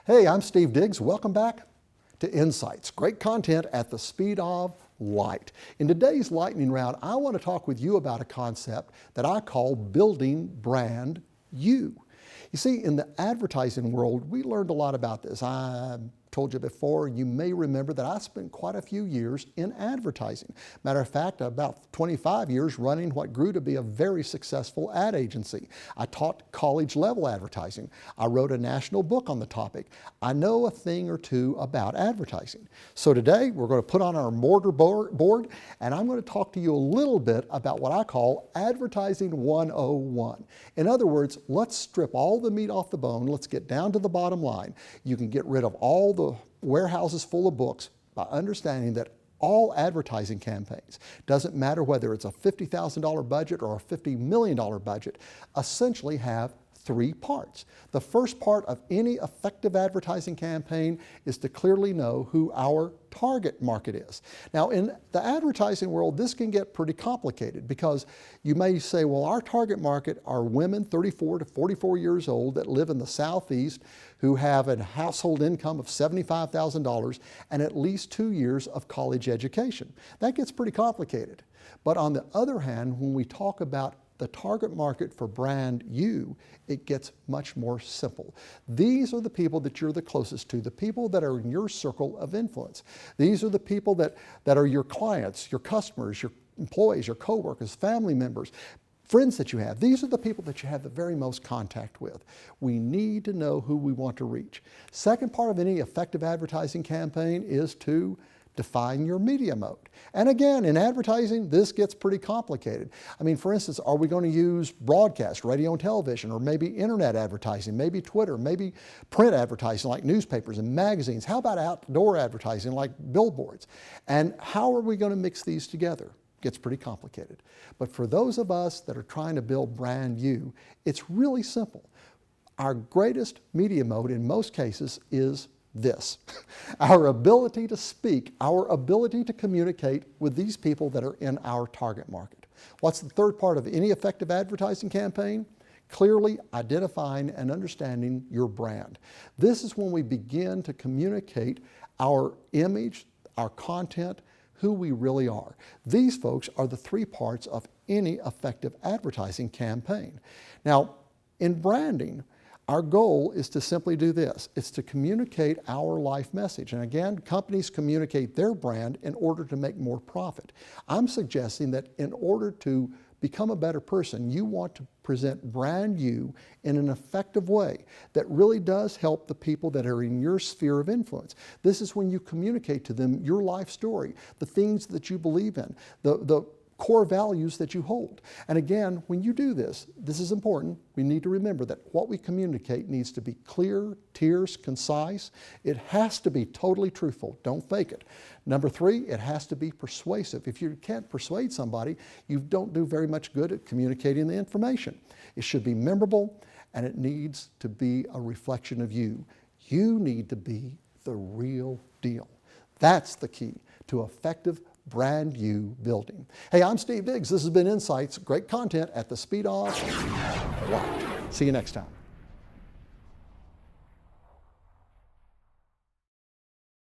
Hey, I'm Steve Diggs. Welcome back to Insights. Great content at the speed of light. In today's lightning round, I want to talk with you about a concept that I call building brand you. You see, in the advertising world, we learned a lot about this. I told you before, you may remember that I spent quite a few years in advertising. Matter of fact, about 25 years running what grew to be a very successful ad agency. I taught college level advertising. I wrote a national book on the topic. I know a thing or two about advertising. So today we're going to put on our mortar board and I'm going to talk to you a little bit about what I call Advertising 101. In other words, let's strip all the meat off the bone. Let's get down to the bottom line. You can get rid of all the warehouses full of books by understanding that all advertising campaigns, doesn't matter whether it's a $50,000 budget or a $50 million budget, essentially have three parts. The first part of any effective advertising campaign is to clearly know who our target market is. Now, in the advertising world, this can get pretty complicated because you may say, well, our target market are women 34 to 44 years old that live in the Southeast who have a household income of $75,000 and at least 2 years of college education. That gets pretty complicated. But on the other hand, when we talk about the target market for brand you, it gets much more simple. These are the people that you're the closest to, the people that are in your circle of influence. These are the people that are your clients, your customers, your employees, your coworkers, family members, friends that you have. These are the people that you have the very most contact with. We need to know who we want to reach. Second part of any effective advertising campaign is to define your media mode. And again, in advertising, this gets pretty complicated. I mean, for instance, are we going to use broadcast, radio and television, or maybe internet advertising, maybe Twitter, maybe print advertising like newspapers and magazines? How about outdoor advertising like billboards? And how are we going to mix these together? Gets pretty complicated. But for those of us that are trying to build brand you, it's really simple. Our greatest media mode in most cases is this, our ability to speak, our ability to communicate with these people that are in our target market. What's the third part of any effective advertising campaign? Clearly identifying and understanding your brand. This is when we begin to communicate our image, our content, who we really are. These folks are the three parts of any effective advertising campaign. Now, in branding, our goal is to simply do this. It's to communicate our life message. And again, companies communicate their brand in order to make more profit. I'm suggesting that in order to become a better person, you want to present brand you in an effective way that really does help the people that are in your sphere of influence. This is when you communicate to them your life story, the things that you believe in, the core values that you hold. And again, when you do this, this is important. We need to remember that what we communicate needs to be clear, terse, concise. It has to be totally truthful. Don't fake it. Number three, it has to be persuasive. If you can't persuade somebody, you don't do very much good at communicating the information. It should be memorable and it needs to be a reflection of you. You need to be the real deal. That's the key to effective brand you building. Hey, I'm Steve Diggs. This has been Insights. Great content at the speed of light. See you next time.